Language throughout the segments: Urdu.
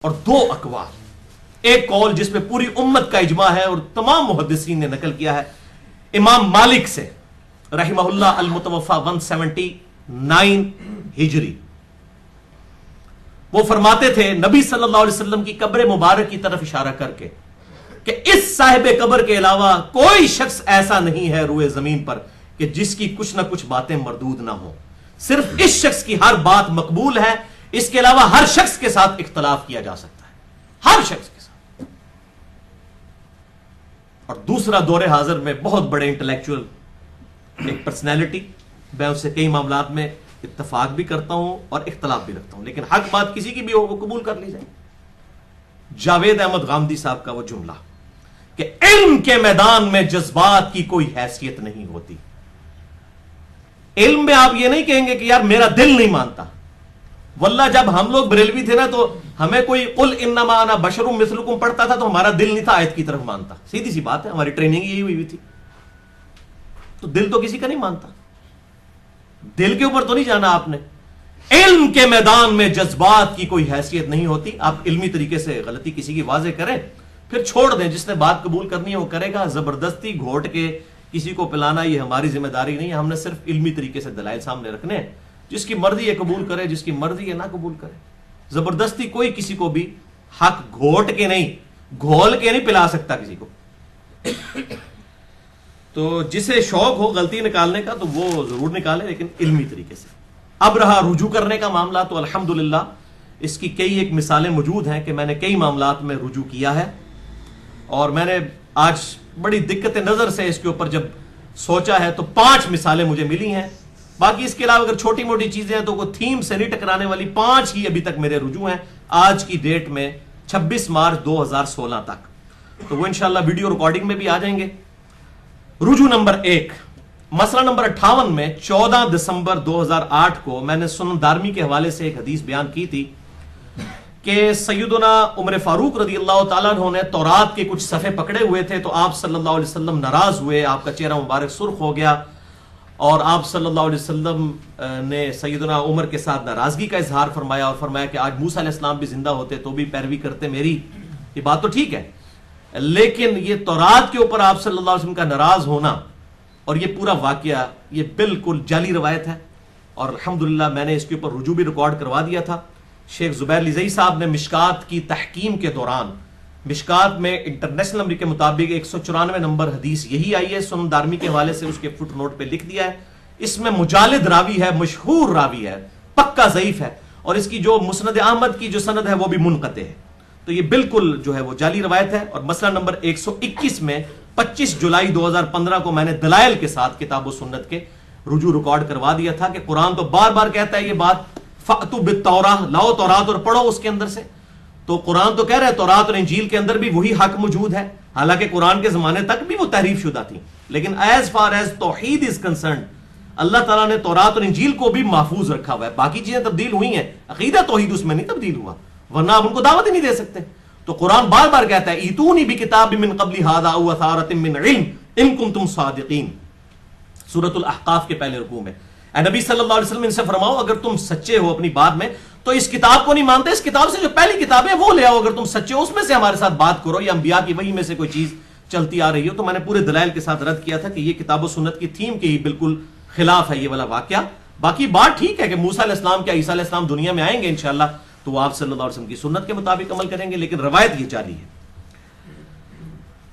اور دو اقوال، ایک قول جس پہ پوری امت کا اجماع ہے اور تمام محدثین نے نقل کیا ہے امام مالک سے رحمہ اللہ المتوفا 179 ہجری، وہ فرماتے تھے نبی صلی اللہ علیہ وسلم کی قبر مبارک کی طرف اشارہ کر کے کہ اس صاحب قبر کے علاوہ کوئی شخص ایسا نہیں ہے روئے زمین پر کہ جس کی کچھ نہ کچھ باتیں مردود نہ ہوں، صرف اس شخص کی ہر بات مقبول ہے، اس کے علاوہ ہر شخص کے ساتھ اختلاف کیا جا سکتا ہے، ہر شخص کے ساتھ۔ اور دوسرا دور حاضر میں بہت بڑے انٹلیکچوئل ایک پرسنالٹی، میں اس سے کئی معاملات میں اتفاق بھی کرتا ہوں اور اختلاف بھی رکھتا ہوں، لیکن حق بات کسی کی بھی ہو وہ قبول کر لی جائے۔ جاوید احمد غامدی صاحب کا وہ جملہ کہ علم کے میدان میں جذبات کی کوئی حیثیت نہیں ہوتی۔ علم میں آپ یہ نہیں کہیں گے کہ یار میرا دل نہیں مانتا، واللہ جب ہم لوگ بریلوی تھے نا تو ہمیں کوئی قل انما انا بشر مثلکم پڑھتا تھا تو ہمارا دل نہیں تھا آیت کی طرف مانتا، سیدھی سی بات ہے، ہماری ٹریننگ یہی ہوئی تھی۔ تو دل تو کسی کا نہیں مانتا، دل کے اوپر تو نہیں جانا آپ نے۔ علم کے میدان میں جذبات کی کوئی حیثیت نہیں ہوتی۔ آپ علمی طریقے سے غلطی کسی کی واضح کریں پھر چھوڑ دیں، جس نے بات قبول کرنی ہے وہ کرے گا، زبردستی گھوٹ کے کسی کو پلانا یہ ہماری ذمہ داری نہیں ہے، ہم نے صرف علمی طریقے سے دلائل سامنے رکھنے ہیں، جس کی مرضی ہے قبول کرے، جس کی مرضی ہے نہ قبول کرے۔ زبردستی کوئی کسی کو بھی حق گھوٹ کے نہیں، گھول کے نہیں پلا سکتا کسی کو۔ تو جسے شوق ہو غلطی نکالنے کا تو وہ ضرور نکالے، لیکن علمی طریقے سے۔ اب رہا رجوع کرنے کا معاملہ، تو الحمدللہ اس کی کئی ایک مثالیں موجود ہیں کہ میں نے کئی معاملات میں رجوع کیا ہے، اور میں نے آج بڑی دقت نظر سے اس کے اوپر جب سوچا ہے تو 5 مثالیں مجھے ملی ہیں۔ باقی اس کے علاوہ اگر چھوٹی موٹی چیزیں ہیں تو کوئی تھیم سے نہیں ٹکرانے والی 5 ہی ابھی تک میرے رجوع ہیں آج کی ڈیٹ میں 26 مارچ 2016 تک، تو وہ انشاءاللہ ویڈیو ریکارڈنگ میں بھی آ جائیں گے۔ رجوع نمبر 1، مسئلہ نمبر 58 میں 14 دسمبر 2008 کو میں نے سنن دارمی کے حوالے سے ایک حدیث بیان کی تھی کہ سیدنا عمر فاروق رضی اللہ تعالیٰ عنہ نے تورات کے کچھ صفحے پکڑے ہوئے تھے، تو آپ صلی اللہ علیہ وسلم ناراض ہوئے، آپ کا چہرہ مبارک سرخ ہو گیا، اور آپ صلی اللہ علیہ وسلم نے سیدنا عمر کے ساتھ ناراضگی کا اظہار فرمایا، اور فرمایا کہ آج موسیٰ علیہ السلام بھی زندہ ہوتے تو بھی پیروی کرتے میری۔ یہ بات تو ٹھیک ہے، لیکن یہ تورات کے اوپر آپ صلی اللہ علیہ وسلم کا ناراض ہونا اور یہ پورا واقعہ یہ بالکل جعلی روایت ہے، اور الحمدللہ میں نے اس کے اوپر رجوع بھی ریکارڈ کروا دیا تھا۔ شیخ زبیر لزئی صاحب نے مشکات کی تحکیم کے دوران، مشکات میں انٹرنیشنل نمبر کے مطابق 194 نمبر حدیث یہی آئی ہے، سنن دارمی کے حوالے سے اس کے فٹ نوٹ پہ لکھ دیا ہے۔ اس میں مجالد راوی ہے، مشہور راوی ہے، پکا ضعیف ہے، اور اس کی جو مسند احمد کی جو سند ہے وہ بھی منقطع ہے، تو یہ بالکل جو ہے وہ جعلی روایت ہے۔ اور مسئلہ نمبر 121 میں 25 جولائی 2015 کو میں نے دلائل کے ساتھ کتاب و سنت کے رجوع ریکارڈ کروا دیا تھا کہ قرآن تو بار بار کہتا ہے یہ بات، فَأْتُوا بِالتَّوْرَاةِ، لاؤ تورات اور پڑھو اس کے اندر سے، تو قرآن تو کہہ رہا ہے تورات اور انجیل کے اندر بھی وہی حق موجود ہے، حالانکہ قرآن کے زمانے تک بھی وہ تحریف شدہ تھی، لیکن ایز فار ایز توحید از کنسرنڈ اللہ تعالیٰ نے تورات اور انجیل کو بھی محفوظ رکھا ہوا ہے۔ باقی چیزیں تبدیل ہوئی ہیں، عقیدہ توحید اس میں نہیں تبدیل ہوا، ورنہ آپ ان کو دعوت ہی نہیں دے سکتے۔ تو قرآن بار بار کہتا ہے ایتونی بکتاب من قبل ھذا او اثارۃ من علم ان کنتم صادقین، سورۃ الاحقاف کے پہلے رکوع میں۔ اے نبی صلی اللہ علیہ وسلم ان سے فرماؤ اگر تم سچے ہو اپنی بات میں تو اس کتاب کو نہیں مانتے، اس کتاب سے جو پہلی کتاب ہے وہ لے آؤ، اگر تم سچے ہو اس میں سے ہمارے ساتھ بات کرو، یا انبیاء کی وحی میں سے کوئی چیز چلتی آ رہی ہو۔ تو میں نے پورے دلائل کے ساتھ رد کیا تھا کہ یہ کتاب و سنت کی تھیم کے ہی بالکل خلاف ہے یہ والا واقعہ۔ باقی بات ٹھیک ہے کہ موسیٰ علیہ السلام کیا عیسیٰ علیہ السلام دنیا میں آئیں گے انشاءاللہ تو وہ آپ صلی اللہ علیہ وسلم کی سنت کے مطابق عمل کریں گے، لیکن روایت یہ جعلی ہے۔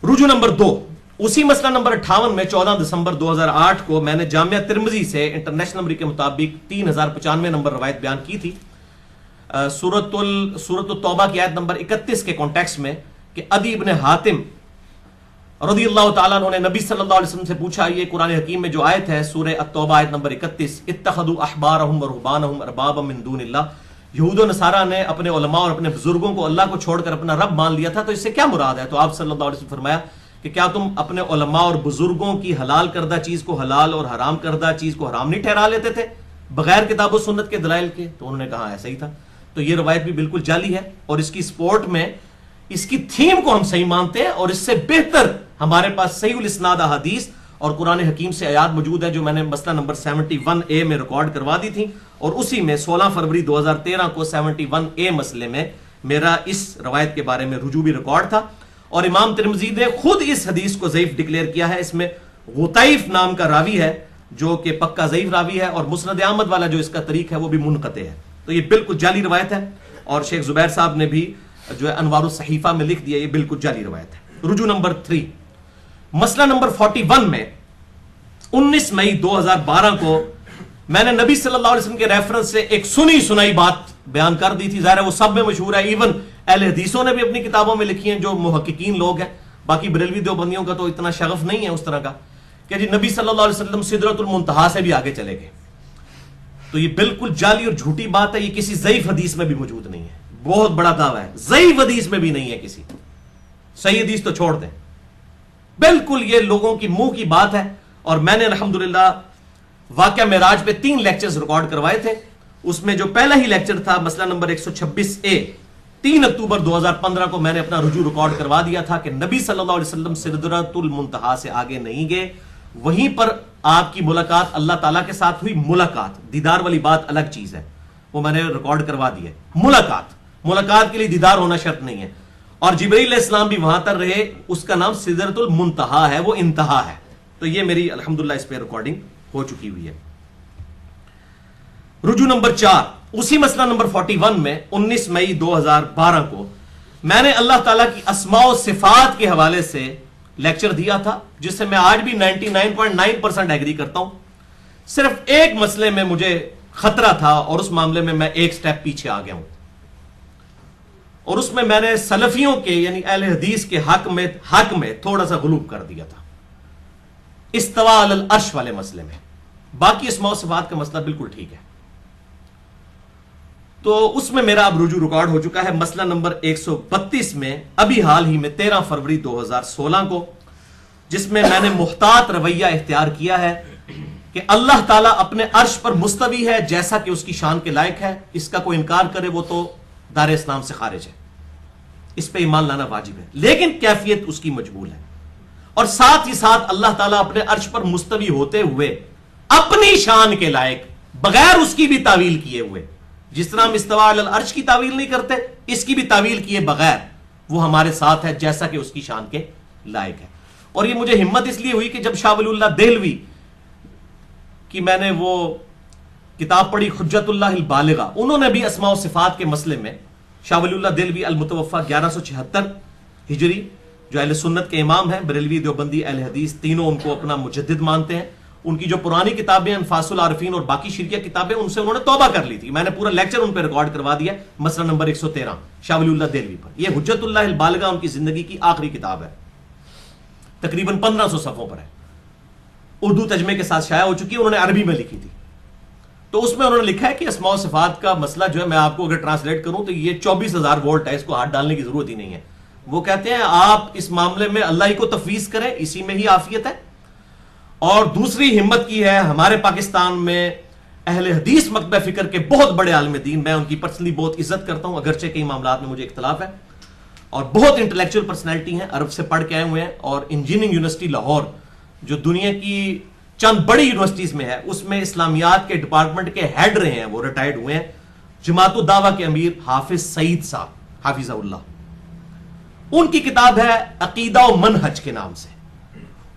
رجوع نمبر 2، اسی مسئلہ نمبر 58 میں 14 دسمبر 2008 کو میں نے جامعہ ترمذی سے انٹرنیشنل نمبر کے مطابق 3095 نمبر روایت بیان کی تھی، سورۃ التوبہ کی آیت نمبر 31 کے کانٹیکسٹ میں، کہ عدی ابن حاتم رضی اللہ تعالیٰ عنہ نے نبی صلی اللہ علیہ وسلم سے پوچھا، یہ قرآن حکیم میں جو آیت ہے سورہ التوبہ آیت نمبر 31، اتخذوا احبارهم ورهبانهم اربابا من دون اللہ، یہود و نصارہ نے اپنے علماء اور اپنے بزرگوں کو اللہ کو چھوڑ کر اپنا رب مان لیا تھا، تو اس سے کیا مراد ہے؟ تو آپ صلی اللہ علیہ وسلم فرمایا کہ کیا تم اپنے علماء اور بزرگوں کی حلال کردہ چیز کو حلال اور حرام کردہ چیز کو حرام نہیں ٹھہرا لیتے تھے بغیر کتاب و سنت کے دلائل کے؟ تو انہوں نے کہا ایسا ہی تھا۔ تو یہ روایت بھی بالکل جعلی ہے، اور اس کی سپورٹ میں اس کی تھیم کو ہم صحیح مانتے ہیں، اور اس سے بہتر ہمارے پاس صحیح الاسناد احادیث اور قرآن حکیم سے آیات موجود ہے جو میں نے مسئلہ نمبر 71A میں ریکارڈ کروا دی تھی، اور اسی میں 16 فروری 2013 کو 71A مسئلے میں میرا اس روایت کے بارے میں رجوع بھی ریکارڈ تھا، اور امام ترمذی نے خود اس حدیث کو ضعیف ڈکلیئر کیا ہے. اس میں غطیف نام کا راوی ہے جو کہ پکا ضعیف راوی ہے، اور مسند احمد والا جو اس کا طریق ہے وہ بھی منقطع ہے. تو یہ بالکل جعلی روایت ہے، اور شیخ زبیر صاحب نے بھی جو ہے انوار الصحیفہ میں لکھ دیا یہ بالکل جعلی روایت ہے. رجوع نمبر 3، مسئلہ نمبر 41 میں 19 مئی 2012 کو میں نے نبی صلی اللہ علیہ وسلم کے ریفرنس سے ایک سنی سنائی بات بیان کر دی تھی. ظاہر ہے وہ سب میں مشہور ہے، ایون اہل حدیثوں نے بھی اپنی کتابوں میں لکھی ہیں جو محققین لوگ ہیں. باقی بریلوی دیوبندیوں کا تو اتنا شغف نہیں ہے اس طرح کا کہ جی نبی صلی اللہ علیہ وسلم سدرۃ المنتہا سے بھی آگے چلے گئے. تو یہ بالکل جعلی اور جھوٹی بات ہے، یہ کسی ضعیف حدیث میں بھی موجود نہیں ہے. بہت بڑا دعویٰ ہے، ضعیف حدیث میں بھی نہیں ہے کسی. صحیح حدیث تو چھوڑ دیں، بالکل یہ لوگوں کی منہ کی بات ہے. اور میں نے الحمدللہ واقعہ معراج پہ 3 لیکچرز ریکارڈ کروائے تھے. اس میں جو پہلا ہی لیکچر تھا مسئلہ نمبر 126A، 3 اکتوبر 2015 کو میں نے اپنا رجوع ریکارڈ کروا دیا تھا کہ نبی صلی اللہ علیہ وسلم سدرۃ المنتہا سے آگے نہیں گئے. وہیں پر آپ کی ملاقات اللہ تعالیٰ کے ساتھ ہوئی. ملاقات، دیدار والی بات الگ چیز ہے، وہ میں نے ریکارڈ کروا دی ہے. ملاقات کے لیے دیدار ہونا شرط نہیں ہے. اور جبرائیل علیہ السلام بھی وہاں تر رہے، اس کا نام سدرۃ المنتہا ہے، وہ انتہا ہے. تو یہ میری الحمدللہ اس پہ ریکارڈنگ ہو چکی ہوئی ہے. رجوع نمبر 4، اسی مسئلہ نمبر 41 میں 19 مئی 2012 کو میں نے اللہ تعالیٰ کی اسماء و صفات کے حوالے سے لیکچر دیا تھا، جس سے میں آج بھی 99.9% ایگری کرتا ہوں. صرف ایک مسئلے میں مجھے خطرہ تھا، اور اس معاملے میں میں ایک سٹیپ پیچھے آ گیا ہوں، اور اس میں نے سلفیوں کے یعنی اہل حدیث کے حق میں تھوڑا سا غلو کر دیا تھا استواء علی العرش والے مسئلے میں. باقی اسماء و صفات کا مسئلہ بالکل ٹھیک ہے. تو اس میں میرا اب رجوع ریکارڈ ہو چکا ہے مسئلہ نمبر 132 میں، ابھی حال ہی میں 13 فروری 2016 کو، جس میں نے محتاط رویہ اختیار کیا ہے کہ اللہ تعالیٰ اپنے عرش پر مستوی ہے جیسا کہ اس کی شان کے لائق ہے. اس کا کوئی انکار کرے وہ تو دار اسلام سے خارج ہے، اس پہ ایمان لانا واجب ہے، لیکن کیفیت اس کی مجہول ہے. اور ساتھ ہی ساتھ اللہ تعالیٰ اپنے عرش پر مستوی ہوتے ہوئے اپنی شان کے لائق بغیر اس کی بھی تعویل کیے ہوئے، جس طرح ہم استواء علی العرش کی تعویل نہیں کرتے، اس کی بھی تعویل کیے بغیر وہ ہمارے ساتھ ہے جیسا کہ اس کی شان کے لائق ہے. اور یہ مجھے ہمت اس لیے ہوئی کہ جب شاہ ولی اللہ دہلوی کی میں نے وہ کتاب پڑھی حجت اللہ البالغہ، انہوں نے بھی اسماء و صفات کے مسئلے میں شاہ ولی اللہ دہلوی المتوفی 1176 ہجری جو اہل سنت کے امام ہیں، بریلوی دیوبندی اہل حدیث تینوں ان کو اپنا مجدد مانتے ہیں. ان کی جو پرانی کتابیں انفاس العارفین اور باقی شرعیہ کتابیں، ان سے انہوں نے توبہ کر لی تھی. میں نے پورا لیکچر ان پہ ریکارڈ کروا دیا مسئلہ نمبر 113 شاہ ولی اللہ دہلوی پر. یہ حجت اللہ البالغہ ان کی زندگی کی آخری کتاب ہے، تقریباً 1500 صفحوں پر ہے، اردو ترجمے کے ساتھ شائع ہو چکی ہے، انہوں نے عربی میں لکھی تھی. تو اس میں انہوں نے لکھا ہے کہ اسماء و صفات کا مسئلہ جو ہے، میں آپ کو اگر ٹرانسلیٹ کروں تو یہ 24,000 وولٹ ہے، اس کو ہاتھ ڈالنے کی ضرورت ہی نہیں ہے. وہ کہتے ہیں آپ اس معاملے میں اللہ ہی کو تفویض کریں، اسی میں ہی عافیت ہے. اور دوسری ہمت کی ہے ہمارے پاکستان میں اہل حدیث مکتبہ فکر کے بہت بڑے عالم دین، میں ان کی پرسنلی بہت عزت کرتا ہوں، اگرچہ کئی معاملات میں مجھے اختلاف ہے، اور بہت انٹلیکچوئل پرسنالٹی ہیں، عرب سے پڑھ کے آئے ہوئے ہیں. اور انجینئرنگ یونیورسٹی لاہور جو دنیا کی چند بڑی یونیورسٹیز میں ہے، اس میں اسلامیات کے ڈپارٹمنٹ کے ہیڈ رہے ہیں، وہ ریٹائرڈ ہوئے ہیں. جماعت الدعوہ کے امیر حافظ سعید صاحب حافظہ اللہ، ان کی کتاب ہے عقیدہ و منہج کے نام سے،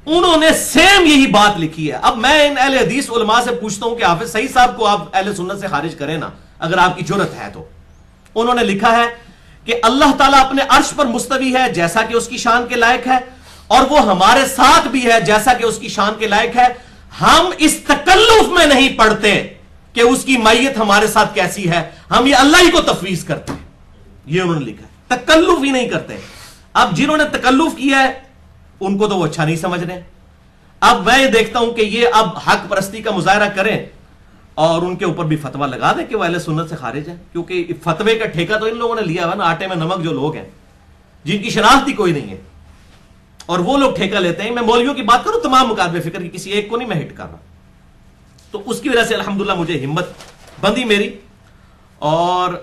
انہوں نے سیم یہی بات لکھی ہے. اب میں ان اہل حدیث علماء سے پوچھتا ہوں کہ حافظ سعید صاحب کو آپ اہل سنت سے خارج کریں نا اگر آپ کی جرت ہے تو. انہوں نے لکھا ہے کہ اللہ تعالیٰ اپنے عرش پر مستوی ہے جیسا کہ اس کی شان کے لائق ہے، اور وہ ہمارے ساتھ بھی ہے جیسا کہ اس کی شان کے لائق ہے. ہم اس تکلف میں نہیں پڑتے کہ اس کی مائیت ہمارے ساتھ کیسی ہے، ہم یہ اللہ ہی کو تفویض کرتے ہیں. یہ انہوں نے لکھا ہے، تکلف ہی نہیں کرتے. اب جنہوں نے تکلف کیا ہے ان کو تو وہ اچھا نہیں سمجھ رہے. اب میں یہ دیکھتا ہوں کہ یہ اب حق پرستی کا مظاہرہ کریں اور ان کے اوپر بھی فتویٰ لگا دیں کہ وہ اہل سنت سے خارج ہیں، کیونکہ فتوے کا ٹھیکہ تو ان لوگوں نے لیا ہوا نا. آٹے میں نمک جو لوگ ہیں جن کی شناخت ہی کوئی نہیں ہے، اور وہ لوگ ٹھیکہ لیتے ہیں. میں مولویوں کی بات کروں، تمام مکاتب فکر کی، کسی ایک کو نہیں میں ہٹ کر رہا. تو اس کی وجہ سے الحمدللہ مجھے ہمت بندی میری، اور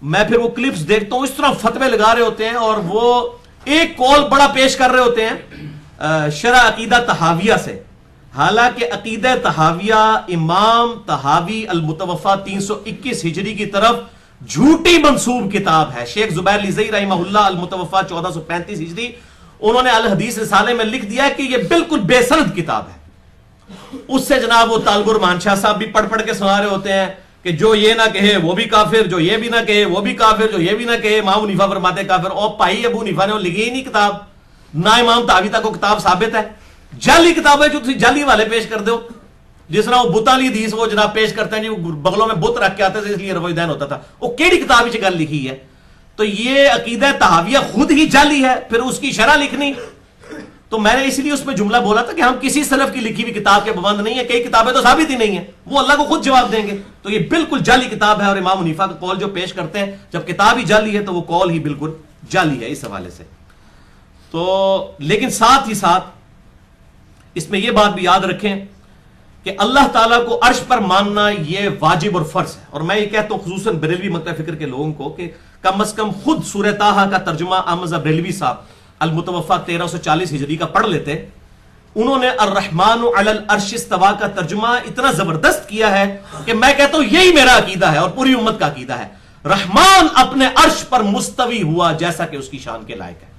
میں پھر وہ کلپس دیکھتا ہوں، اس طرح فتوے لگا رہے ہوتے ہیں، اور وہ ایک کال بڑا پیش کر رہے ہوتے ہیں شرح عقیدہ طحاویہ سے. حالانکہ عقیدہ طحاویہ امام طحاوی المتوفی 321 ہجری کی طرف جھوٹی منسوب کتاب ہے. شیخ زبیر لیزئی رحمہ اللہ المتوفا 1435 ہجری, انہوں نے الحدیث رسالے میں لکھ دیا کہ یہ بالکل بے سند کتاب ہے. اس سے جناب وہ طالب الرحمان شاہ صاحب بھی پڑھ پڑھ کے سنا رہے ہوتے ہیں کہ جو یہ نہ کہے وہ بھی کافر, جو یہ بھی نہ کہے وہ بھی کافر, جو یہ بھی نہ کہے امام حنیفہ فرماتے کافر. اور پائی ابو حنیفہ نے وہ لکھی ہی نہیں کتاب, نہ امام طحاوی تک کو کتاب ثابت ہے. جعلی کتاب ہے جو تھی جعلی والے پیش کر دو, جس طرح وہ بتالی حدیث وہ جناب پیش کرتے ہیں جی, بغلوں میں بت رکھ کے آتے تھے اس لیے روی دین ہوتا تھا. وہ کیڑی کتاب ہی گل لکھی ہے؟ تو یہ عقیدہ طحاویہ خود ہی جعلی ہے, پھر اس کی شرح لکھنی. تو میں نے اسی لیے اس میں جملہ بولا تھا کہ ہم کسی سلف کی لکھی ہوئی کتاب کے پابند نہیں ہے. کئی کتابیں تو ثابت ہی نہیں ہیں, وہ اللہ کو خود جواب دیں گے. تو یہ بالکل جعلی کتاب ہے, اور امام حنیفہ کا قول جو پیش کرتے ہیں جب کتاب ہی جعلی ہے تو وہ قول ہی بالکل جعلی ہے اس حوالے سے. تو لیکن ساتھ ہی ساتھ اس میں یہ بات بھی یاد رکھیں کہ اللہ تعالیٰ کو عرش پر ماننا یہ واجب اور فرض ہے. اور میں یہ کہتا ہوں خصوصاً بریلوی مکتب فکر کے لوگوں کو کہ کم از کم خود سورہ طٰہٰ کا ترجمہ احمد بریلوی صاحب المتوفا 1340 ہجری کا پڑھ لیتے. انہوں نے الرحمن علی العرش استویٰ کا ترجمہ اتنا زبردست کیا ہے کہ میں کہتا ہوں یہی میرا عقیدہ ہے اور پوری امت کا عقیدہ ہے. رحمان اپنے عرش پر مستوی ہوا جیسا کہ اس کی شان کے لائق ہے.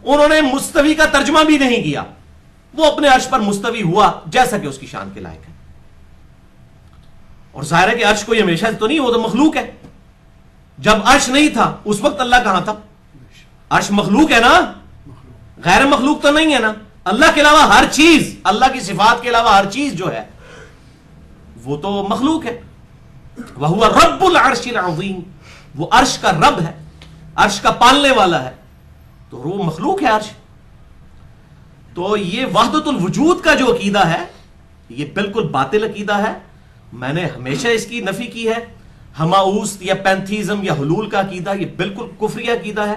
انہوں نے مستوی کا ترجمہ بھی نہیں کیا, وہ اپنے عرش پر مستوی ہوا جیسا کہ اس کی شان کے لائق ہے. اور ظاہر ہے کہ عرش کوئی ہمیشہ تو نہیں, وہ تو مخلوق ہے. جب عرش نہیں تھا اس وقت اللہ کہاں تھا؟ عرش مخلوق ہے نا, غیر مخلوق تو نہیں ہے نا. اللہ کے علاوہ ہر چیز, اللہ کی صفات کے علاوہ ہر چیز جو ہے وہ تو مخلوق ہے. وَهُوَ رَبُّ الْعَرْشِ الْعَظِيمِ, وہ عرش کا رب ہے, عرش کا پالنے والا ہے, تو وہ مخلوق ہے عرش. تو یہ وحدت الوجود کا جو عقیدہ ہے یہ بالکل باطل عقیدہ ہے. میں نے ہمیشہ اس کی نفی کی ہے. ہماؤست یا پینتھیزم یا حلول کا عقیدہ یہ بالکل کفری عقیدہ ہے,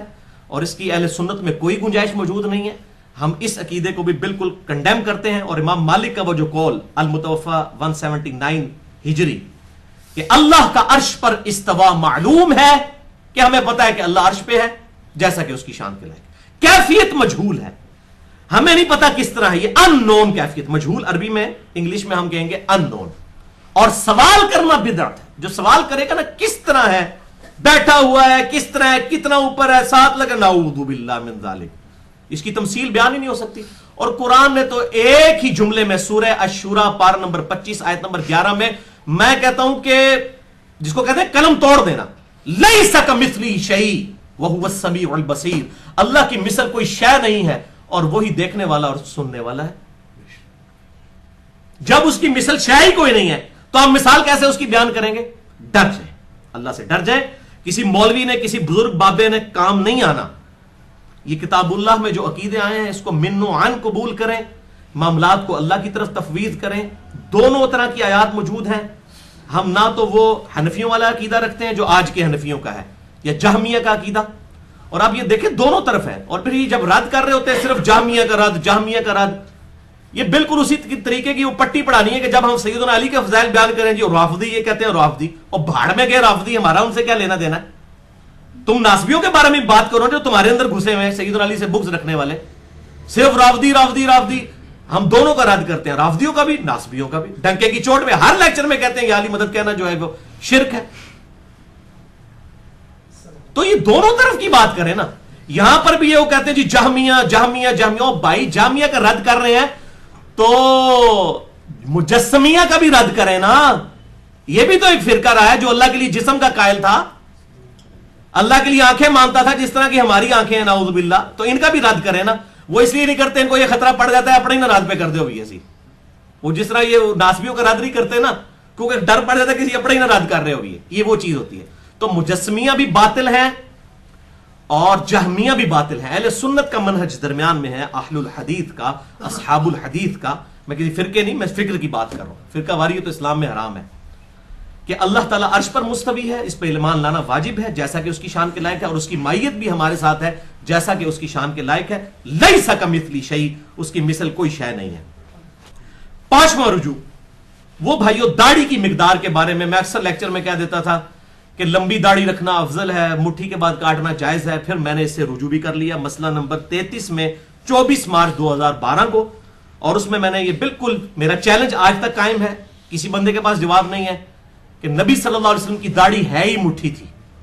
اور اس کی اہل سنت میں کوئی گنجائش موجود نہیں ہے. ہم اس عقیدے کو بھی بالکل کنڈیم کرتے ہیں. اور امام مالک کا وہ جو قول المتوفا 179 ہجری کہ اللہ کا عرش پر استوا معلوم ہے, کہ ہمیں پتا ہے کہ اللہ عرش پہ ہے جیسا کہ اس کی شان کے لائق. کیفیت مجہول ہے, ہمیں نہیں پتا کس طرح ہے, یہ ان نون کیفیت. مجہول عربی میں, انگلش میں ہم کہیں گے ان نون. اور سوال کرنا بدعت ہے. جو سوال کرے گا نا کس طرح ہے, بیٹھا ہوا ہے, کس طرح ہے, کتنا اوپر ہے, ساتھ لگا نعوذ باللہ من ذالک, اس کی تمثیل بیان ہی نہیں ہو سکتی. اور قرآن نے تو ایک ہی جملے میں سورہ الشورى پارہ نمبر 25 آیت نمبر 11 میں کہتا ہوں کہ جس کو کہتے ہیں قلم توڑ دینا, لیس کمثلہ شیء وہو السمیع البصیر, اللہ کی مثل کوئی شے نہیں ہے اور وہی دیکھنے والا اور سننے والا ہے. جب اس کی مثل شے ہی کوئی نہیں ہے تو آپ مثال کیسے اس کی بیان کریں گے؟ ڈر جائیں, اللہ سے ڈر جائیں. کسی مولوی نے, کسی بزرگ بابے نے کام نہیں آنا. یہ کتاب اللہ میں جو عقیدے آئے ہیں اس کو من و عن قبول کریں, معاملات کو اللہ کی طرف تفویض کریں. دونوں طرح کی آیات موجود ہیں. ہم نہ تو وہ حنفیوں والا عقیدہ رکھتے ہیں جو آج کے حنفیوں کا ہے, یا جہمیہ کا عقیدہ. اور آپ یہ دیکھیں دونوں طرف ہے. اور پھر یہ جب رد کر رہے ہوتے ہیں صرف جہمیہ کا رد, جہمیہ کا رد, یہ بالکل اسی طریقے کی وہ پٹی پڑھانی ہے کہ جب ہم سیدنا علی کے فضائل بیان کریں جی رافضی یہ کہتے ہیں رافضی, اور بھاڑ میں گئے رافضی, ہمارا ان سے کیا لینا دینا ہے. تم ناسبیوں کے بارے میں بات کرو جو تمہارے اندر گھسے ہوئے ہیں, سیدنا علی سے بغض رکھنے والے, صرف رافضی رافضی رافضی. ہم دونوں کا رد کرتے ہیں, رافضیوں کا بھی ناسبیوں کا بھی. ڈنکے کی چوٹ میں ہر لیکچر میں کہتے ہیں کہ علی مدد کہنا جو ہے وہ شرک ہے. تو یہ دونوں طرف کی بات کریں نا. یہاں پر بھی یہ وہ کہتے ہیں جی جہمیہ جہمیہ جہمیہ. بھائی جہمیہ کا رد کر رہے ہیں تو مجسمیہ کا بھی رد کریں نا. یہ بھی تو ایک فرقہ رہا ہے جو اللہ کے لیے جسم کا قائل تھا, اللہ کے لیے آنکھیں مانتا تھا جس طرح کی ہماری آنکھیں ہیں نعوذ باللہ. تو ان کا بھی رد کریں نا. وہ اس لیے نہیں کرتے, ان کو یہ خطرہ پڑ جاتا ہے اپنے ہی نہ رد پہ کر دے بھی ایسی. وہ جس طرح یہ ناسبیوں کا رد نہیں کرتے نا, کیونکہ ڈر پڑ جاتا ہے کسی اپنے ہی نہ رد کر رہے ہو, یہ وہ چیز ہوتی ہے. تو مجسمیہ بھی باطل ہیں اور جہمیہ بھی باطل ہیں. اہل سنت کا منہج درمیان میں ہے, اہل الحدیث کا, اصحاب الحدیث کا. میں کسی فرقے نہیں, میں فکر کی بات کر رہا ہوں. فرقہ واریت تو اسلام میں حرام ہے. کہ اللہ تعالیٰ عرش پر مستوی ہے, اس پہ ایمان لانا واجب ہے جیسا کہ اس کی شان کے لائق ہے, اور اس کی مائیت بھی ہمارے ساتھ ہے جیسا کہ اس کی شان کے لائق ہے. لیس کمثلہ شیء, اس کی مثل کوئی شے نہیں ہے. پانچواں رجوع, وہ بھائیو داڑھی کی مقدار کے بارے میں اکثر لیکچر میں کہہ دیتا تھا کہ لمبی داڑھی رکھنا افضل ہے, مٹھی کے بعد کاٹنا جائز ہے. پھر میں نے اس سے رجوع بھی کر لیا مسئلہ نمبر 33 میں 24 مارچ 2012 کو, اور اس میں نے یہ بالکل میرا چیلنج آج تک قائم ہے, کسی بندے کے پاس جواب نہیں ہے کہ نبی صلی اللہ علیہ وسلم کی داڑھی ہے ہی مٹھی تھی.